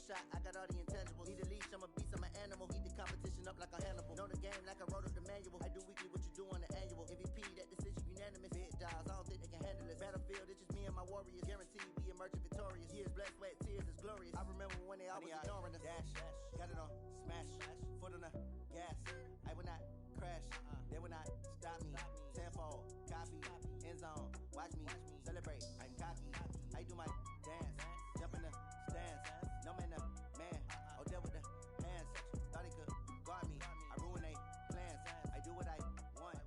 shot, I got all the intangibles. Need a leash, I'm a beast, I'm an animal. Heat the competition up like a Hannibal. Know the game like I wrote up the manual. I do weekly what you do on the annual. MVP, that decision unanimous. Big jobs, I don't think they can handle it. Battlefield, it's just me and my warriors. Guaranteed we emerge victorious. Years, blood, sweat, tears is glorious. I remember when they always ignoring us. Dash, got it on, smash, foot on the gas. I will not crash, they will not stop me. Tenfold, copy, end zone, watch me celebrate. I'm cocky, I do my dance, jump in the stands. No man, the man, oh there with the hands. Thought he could guard me, I ruin they plans. I do what I want.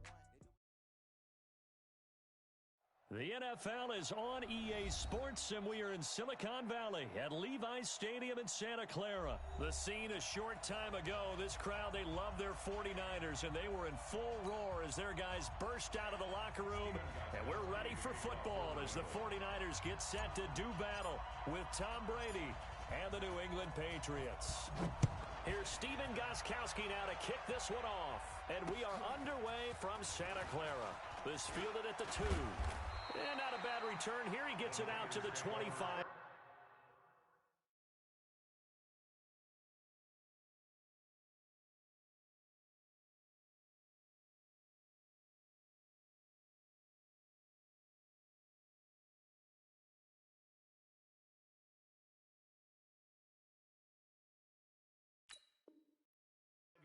The NFL is on EA Sports, and we are in Silicon Valley at Levi's Stadium in Santa Clara. The scene a short time ago, this crowd, they love their 49ers, and they were in full roar as their guys burst out of the locker room. And we're ready for football as the 49ers get set to do battle with Tom Brady and the New England Patriots. Here's Stephen Gostkowski now to kick this one off. And we are underway from Santa Clara. This fielded at the 2. And not a bad return here. He gets it out to the 25.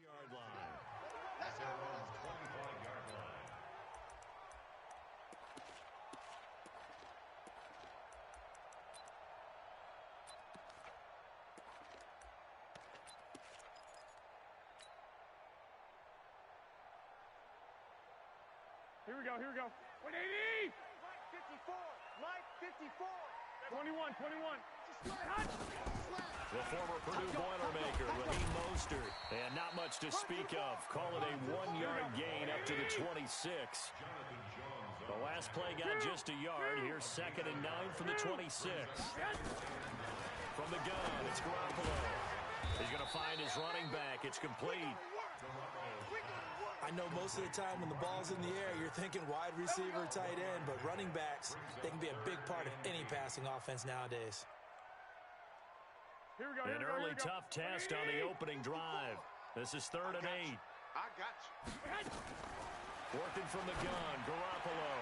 Yard line. That's our 25-yard line. Here we go. 180! 54! Mike, 54! 21! The former Purdue Boilermaker, Raheem Mostert. And not much to speak of. Call it a 1-yard gain up to the 26. The last play got just a yard. Here's 2nd and 9 from the 26. From the gun, it's Garoppolo. He's going to find his running back. It's complete. I know most of the time when the ball's in the air, you're thinking wide receiver, tight end, but running backs, they can be a big part of any passing offense nowadays. An early tough test on the opening drive. This is 3rd and 8. I got you. Working from the gun, Garoppolo.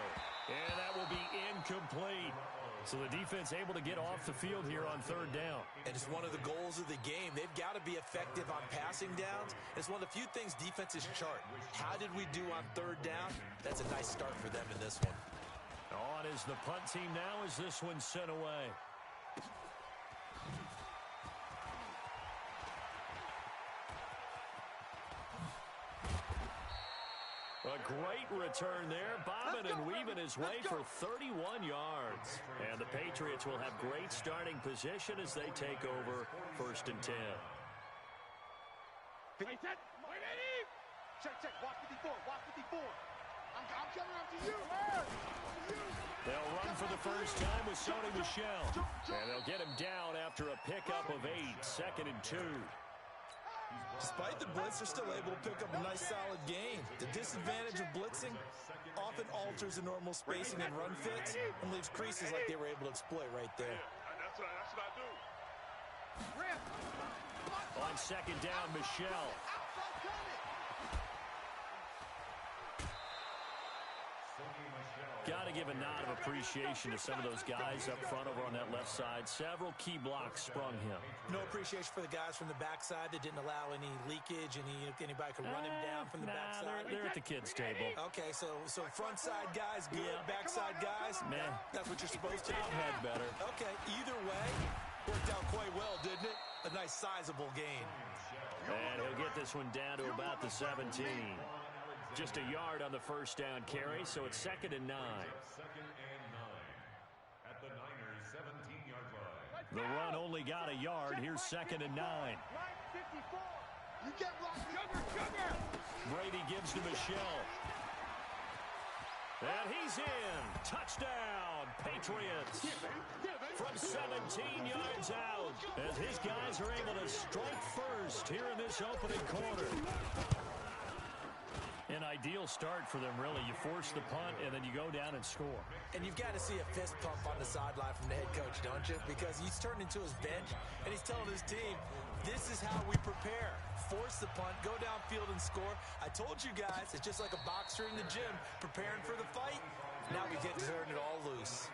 And that will be incomplete. So the defense able to get off the field here on 3rd down. And it's one of the goals of the game. They've got to be effective on passing downs. It's one of the few things defenses chart. How did we do on 3rd down? That's a nice start for them in this one. On is the punt team now as this one's sent away. A great return there, bobbing and weaving his way for 31 yards. And the Patriots will have great starting position as they take over 1st and 10. Check. Walk 54. I'm coming after you. They'll run for the first time with Sony Michel. And they'll get him down after a pickup of 8, 2nd and 2. Despite the blitz, they're still able to pick up a nice, solid gain. The disadvantage of blitzing often alters the normal spacing and run fits and leaves creases like they were able to exploit right there. That's what I do. On 2nd down, Michel. Got to give a nod of appreciation to some of those guys up front over on that left side. Several key blocks sprung him. No appreciation for the guys from the backside that didn't allow any leakage, anybody could run him down from the backside. They're at the kids' table. Okay, so front side guys good, backside guys, meh. That's what you're supposed to do. Had better. Okay, either way, worked out quite well, didn't it? A nice sizable gain. And he'll get this one down to about the 17. Just a yard on the first down carry, so it's 2nd and 9. 2nd and 9 at the Niners' 17-yard line. The run only got a yard. Here's 2nd and 9. You get blocked. Sugar. Brady gives to Michel. And he's in. Touchdown, Patriots. From 17 yards out, as his guys are able to strike first here in this opening quarter. An ideal start for them, really. You force the punt, and then you go down and score. And you've got to see a fist pump on the sideline from the head coach, don't you? Because he's turned into his bench, and he's telling his team, this is how we prepare. Force the punt, go downfield and score. I told you guys, it's just like a boxer in the gym preparing for the fight. Now we get to turn it all loose.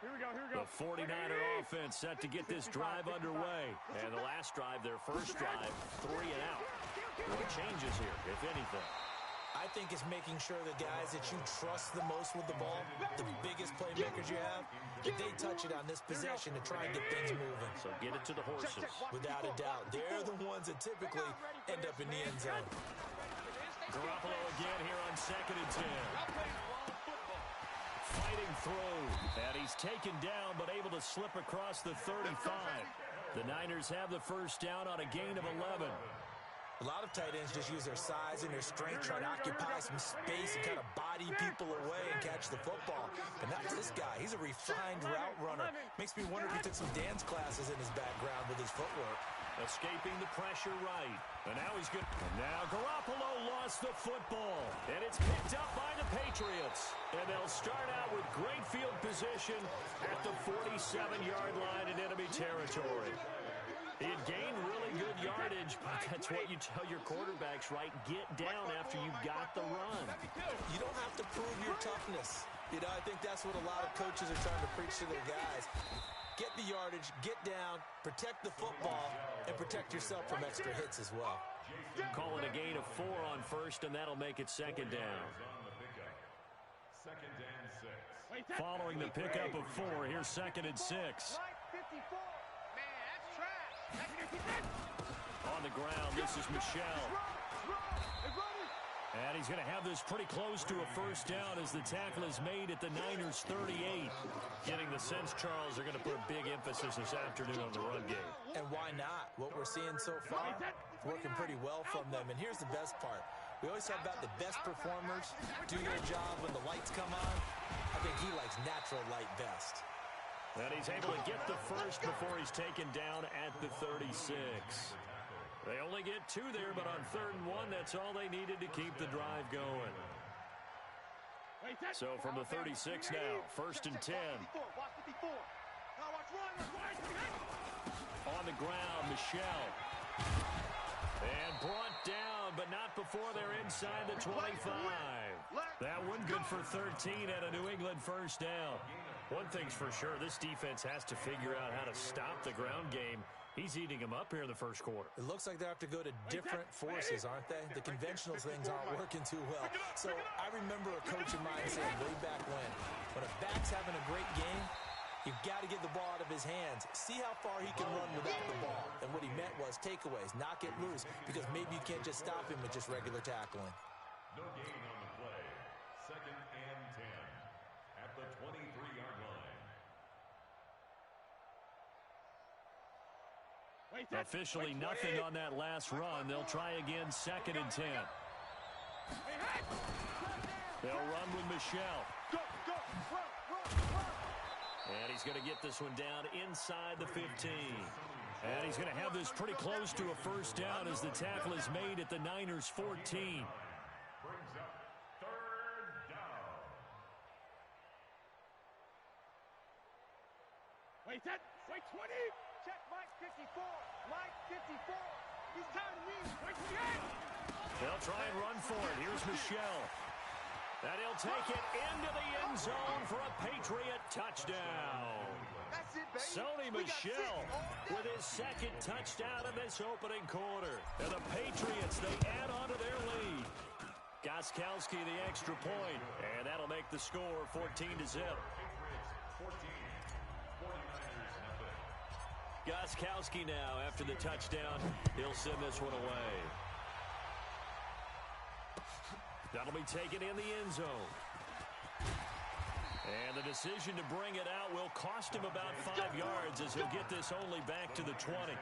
Here we go, here we go. The 49er offense set to get this drive underway. And the last drive, their first drive, 3 and out. What changes here, if anything? I think it's making sure the guys that you trust the most with the ball, the biggest playmakers you have, that they touch it on this possession to try and get things moving. So get it to the horses. Without a doubt. They're the ones that typically end up in the end zone. Garoppolo again here on 2nd and 10. Fighting through, and he's taken down but able to slip across the 35. The Niners have the first down on a gain of 11. A lot of tight ends just use their size and their strength, try to occupy some space and kind of body people away and catch the football. But not this guy. He's a refined route runner. Makes me wonder if he took some dance classes in his background with his footwork. Escaping the pressure right. And now he's good. And now Garoppolo lost the football. And it's picked up by the Patriots. And they'll start out with great field position at the 47-yard line in enemy territory. He had gained really good yardage, but that's what you tell your quarterbacks, right? Get down after you've got the run. You don't have to prove your toughness. You know, I think that's what a lot of coaches are trying to preach to their guys. Get the yardage, get down, protect the football, and protect yourself from extra hits as well. Calling a gain of 4 on first, and that'll make it 2nd down. Following the pickup of 4, here's 2nd and 6. On the ground, this is Michel. And he's going to have this pretty close to a first down as the tackle is made at the Niners' 38. Getting the sense, Charles, are going to put a big emphasis this afternoon on the run game. And why not? What we're seeing so far, working pretty well from them. And here's the best part. We always talk about the best performers do their job when the lights come on. I think he likes natural light best. And he's able to get the first before he's taken down at the 36. They only get 2 there, but on 3rd and 1, that's all they needed to keep the drive going. So from the 36 now, 1st and 10. On the ground, Michel. And brought down, but not before they're inside the 25. That one good for 13 at a New England first down. One thing's for sure, this defense has to figure out how to stop the ground game. He's eating them up here in the first quarter. It looks like they have to go to different forces, aren't they? The conventional things aren't working too well. So I remember a coach of mine saying way back when a back's having a great game, you've got to get the ball out of his hands. See how far he can run without the ball. And what he meant was takeaways, knock it loose, because maybe you can't just stop him with just regular tackling. No gain on the play. 2nd and 10 at the 23-yard line. Officially nothing on that last run. They'll try again 2nd and 10. They'll run with Michel. And he's going to get this one down inside the 15. And he's going to have this pretty close to a first down as the tackle is made at the Niners' 14. Brings up 3rd down. Wait 20. Check Mike 54. Mike 54. He's counting me. Wait 28. They'll try and run for it. Here's Michel. And he'll take it into the end zone for a Patriot touchdown. That's it, baby. Sony Michel with his 2nd touchdown in this opening quarter. And the Patriots, they add on to their lead. Gostkowski the extra point. And that'll make the score 14-0. Gostkowski now, after the touchdown, he'll send this one away. That'll be taken in the end zone. And the decision to bring it out will cost him about 5 yards as he'll get this only back to the 20.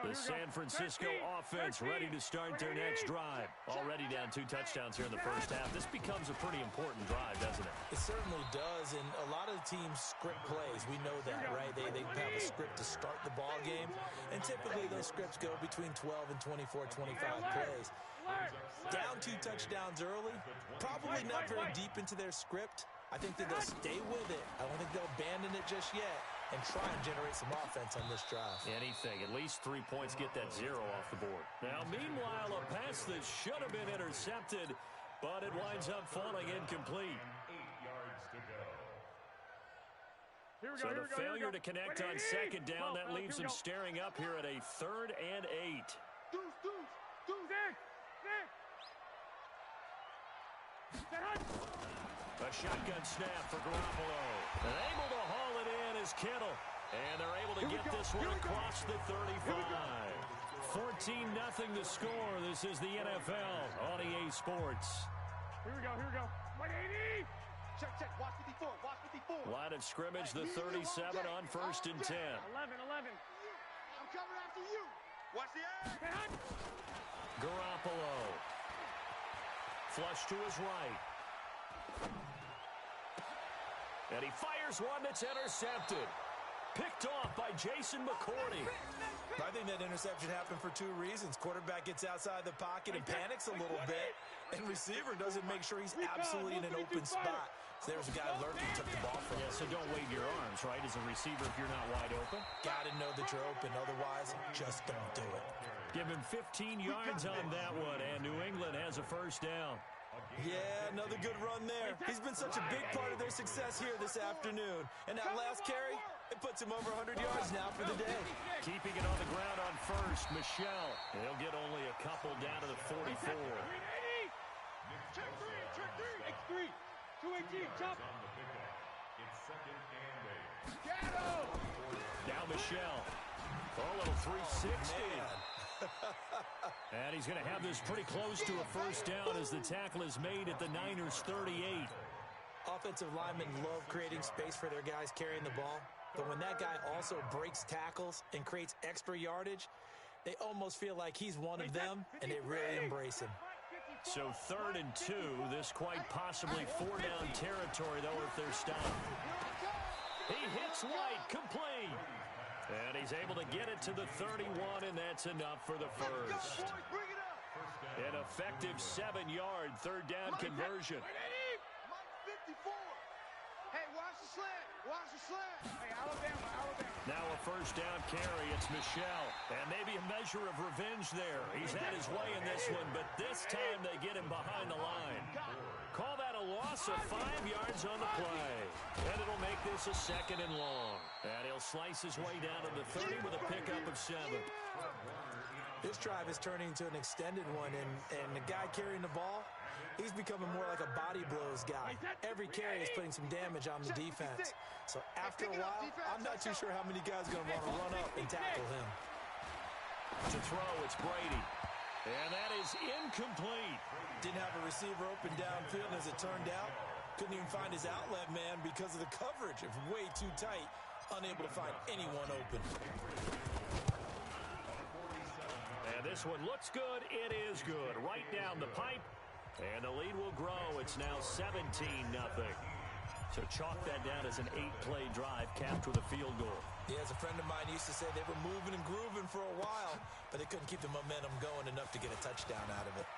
The San Francisco offense ready to start their next drive. Already down 2 touchdowns here in the first half. This becomes a pretty important drive, doesn't it? It certainly does, and a lot of the teams script plays. We know that, right? They have a script to start the ball game, and typically those scripts go between 12 and 24, 25 plays. Down 2 touchdowns early, probably not very deep into their script. I think that they'll stay with it. I don't think they'll abandon it just yet and try and generate some offense on this drive. Anything. At least 3 points, get that 0 off the board. Now, meanwhile, a pass that should have been intercepted, but it winds up falling incomplete. 8 yards to go. So the failure to connect on second down, that leaves them staring up here at a 3rd and 8. A shotgun snap for Garoppolo. And able to haul it in is Kittle. And they're able to get this one across the 35. 14-0 the score. This is the NFL on EA Sports. Here we go. 180. Check. Watch 54. Line of scrimmage, the 37 on 1st and 10. 11. I'm coming after you. Watch the air. Garoppolo. Flush to his right. And he fires one that's intercepted. Picked off by Jason McCourty. I think that interception happened for 2 reasons. Quarterback gets outside the pocket and panics a little bit, and receiver doesn't make sure he's absolutely in an open spot. So there's a guy lurking, took the ball from him. Yeah, so don't wave your arms, right, as a receiver if you're not wide open. Got to know that you're open. Otherwise, just don't do it. Give him 15 yards on that one, and New England has a first down. Yeah, another good run there. He's been such a big part of their success here this afternoon. And that last carry, it puts him over 100 yards now for the day. Keeping it on the ground on first, Michelle. He'll get only a couple down to the 44. Check 3. X3. 218. Jump. On the pickup. It's 2nd and 8. Get him. Now Michelle. A little 360. And he's going to have this pretty close to a first down as the tackle is made at the Niners' 38. Offensive linemen love creating space for their guys carrying the ball. But when that guy also breaks tackles and creates extra yardage, they almost feel like he's one of them, and they really embrace him. So 3rd and 2, this quite possibly 4-down territory, though, if they're stopped. He hits White, complete. And he's able to get it to the 31, and that's enough for the first. An effective 7-yard 3rd down conversion. Hey, watch the slant. Hey, Alabama. Now a first down carry. It's Michelle. And maybe a measure of revenge there. He's had his way in this one, but this time they get him behind the line. Call that a loss of 5 yards on the play. And it'll make this a 2nd and long. And he'll slice his way down to the 30 with a pickup of 7. This drive is turning into an extended one, and the guy carrying the ball, he's becoming more like a body blows guy. Every carry is putting some damage on the defense. So after a while, I'm not too sure how many guys are going to want to run up and tackle him. To throw, it's Brady. And that is incomplete. Didn't have a receiver open downfield, as it turned out. Couldn't even find his outlet man because of the coverage. It was way too tight. Unable to find anyone open. And this one looks good. It is good. Right down the pipe. And the lead will grow. It's now 17-0. So chalk that down as an 8-play drive capped with a field goal. Yeah, as a friend of mine used to say, they were moving and grooving for a while, but they couldn't keep the momentum going enough to get a touchdown out of it.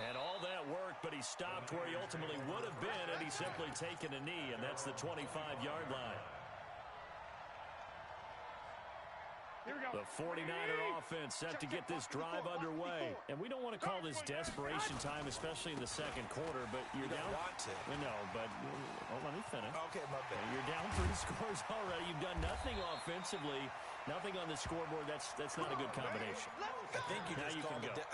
And all that worked, but he stopped where he ultimately would have been had he simply taken a knee, and that's the 25-yard line. The 49er offense set to get this drive underway. And we don't want to call this desperation time, especially in the second quarter, but you're down. Want to. No, but let me finish. Okay, my bad. You're down 3 scores already. You've done nothing offensively, nothing on the scoreboard. That's not a good combination. I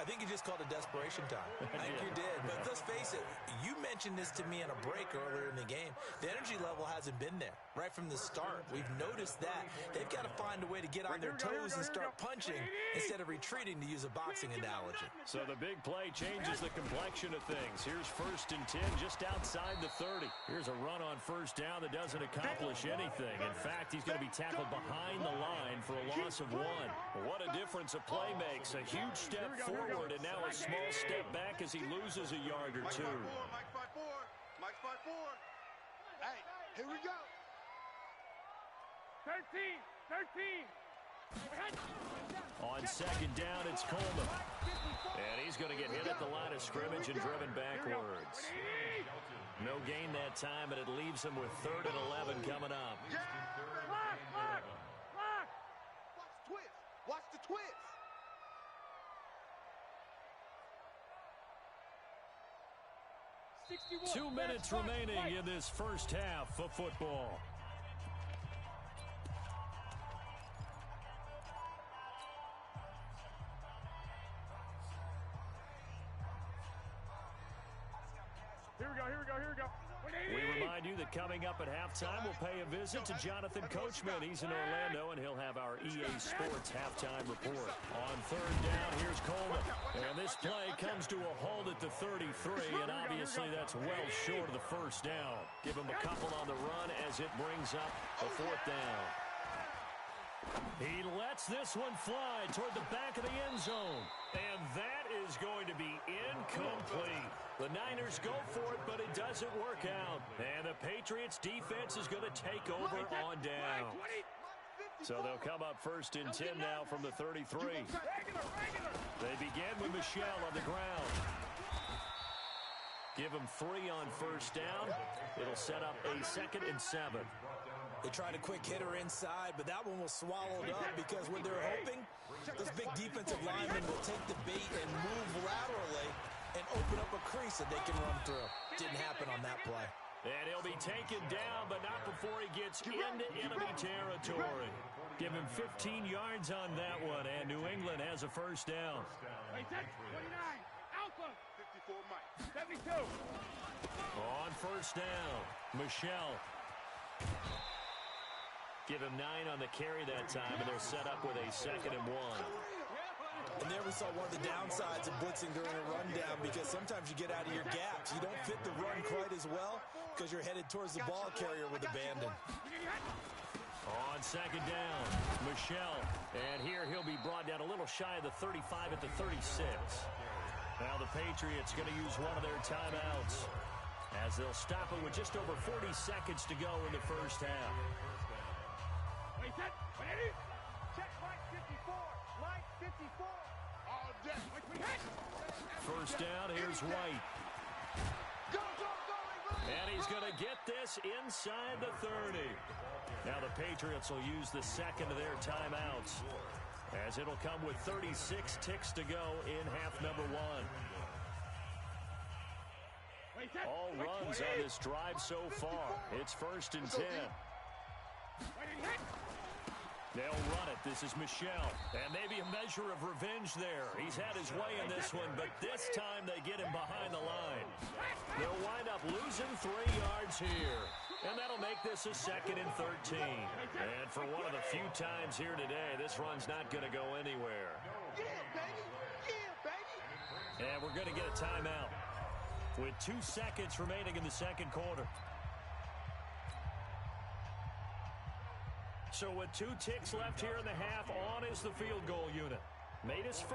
think you just called it desperation time. I think you did. But let's face it, you mentioned this to me in a break earlier in the game. The energy level hasn't been there right from the start. We've noticed that. They've got to find a way to get on their toes and start punching instead of retreating, to use a boxing analogy. So the big play changes the complexion of things. Here's 1st and 10 just outside the 30. Here's a run on first down that doesn't accomplish anything. In fact, he's going to be tackled behind the line for a loss of 1. What a difference a play makes. A huge step forward and now a small step back as he loses a yard or two. Mike 5-4. Mike 5-4. Hey, here we go. 13. On second down, it's Coleman. And he's going to get hit at the line of scrimmage and driven backwards. No gain that time, and it leaves him with 3rd and 11 coming up. Lock. Watch the twist. Two minutes remaining in this first half of football. Here we go. We remind you that coming up at halftime, we'll pay a visit to Jonathan Coachman. He's in Orlando, and he'll have our EA Sports halftime report. On 3rd down, here's Coleman. And this play comes to a halt at the 33, and obviously that's well short of the first down. Give him a couple on the run as it brings up a 4th down. He lets this one fly toward the back of the end zone. And that is going to be incomplete. The Niners go for it, but it doesn't work out. And the Patriots defense is going to take over on down. So they'll come up 1st and 10 now from the 33. They begin with Michel on the ground. Give him 3 on 1st down. It'll set up a 2nd and 7. They tried a quick hitter inside, but that one was swallowed up because what they're hoping, those big defensive linemen will take the bait and move laterally and open up a crease that they can run through. Didn't happen on that play. And he'll be taken down, but not before he gets into enemy territory. Give him 15 yards on that one, and New England has a 1st down. 29. Alpha. 54 Mike. 72. On 1st down, Michel. Give him 9 on the carry that time, and they're set up with a 2nd and 1. And there we saw one of the downsides of blitzing during a rundown because sometimes you get out of your gaps. You don't fit the run quite as well because you're headed towards the ball carrier with abandon. On 2nd down, Michel. And here he'll be brought down a little shy of the 35 at the 36. Now the Patriots going to use one of their timeouts as they'll stop it with just over 40 seconds to go in the first half. Check Mike 54. Mike 54. All day. 1st down, here's White. Go. And he's going to get this inside the 30. Now the Patriots will use the 2nd of their timeouts as it'll come with 36 ticks to go in half number 1. All runs on this drive so far. It's 1st and 10. They'll run it. This is Michel. And maybe a measure of revenge there. He's had his way in this one, but this time they get him behind the line. They'll wind up losing 3 yards here. And that'll make this a 2nd and 13. And for one of the few times here today, this run's not going to go anywhere. Yeah, baby. And we're going to get a timeout with 2 seconds remaining in the 2nd quarter. So with 2 ticks left here in the half, on is the field goal unit. Made his first.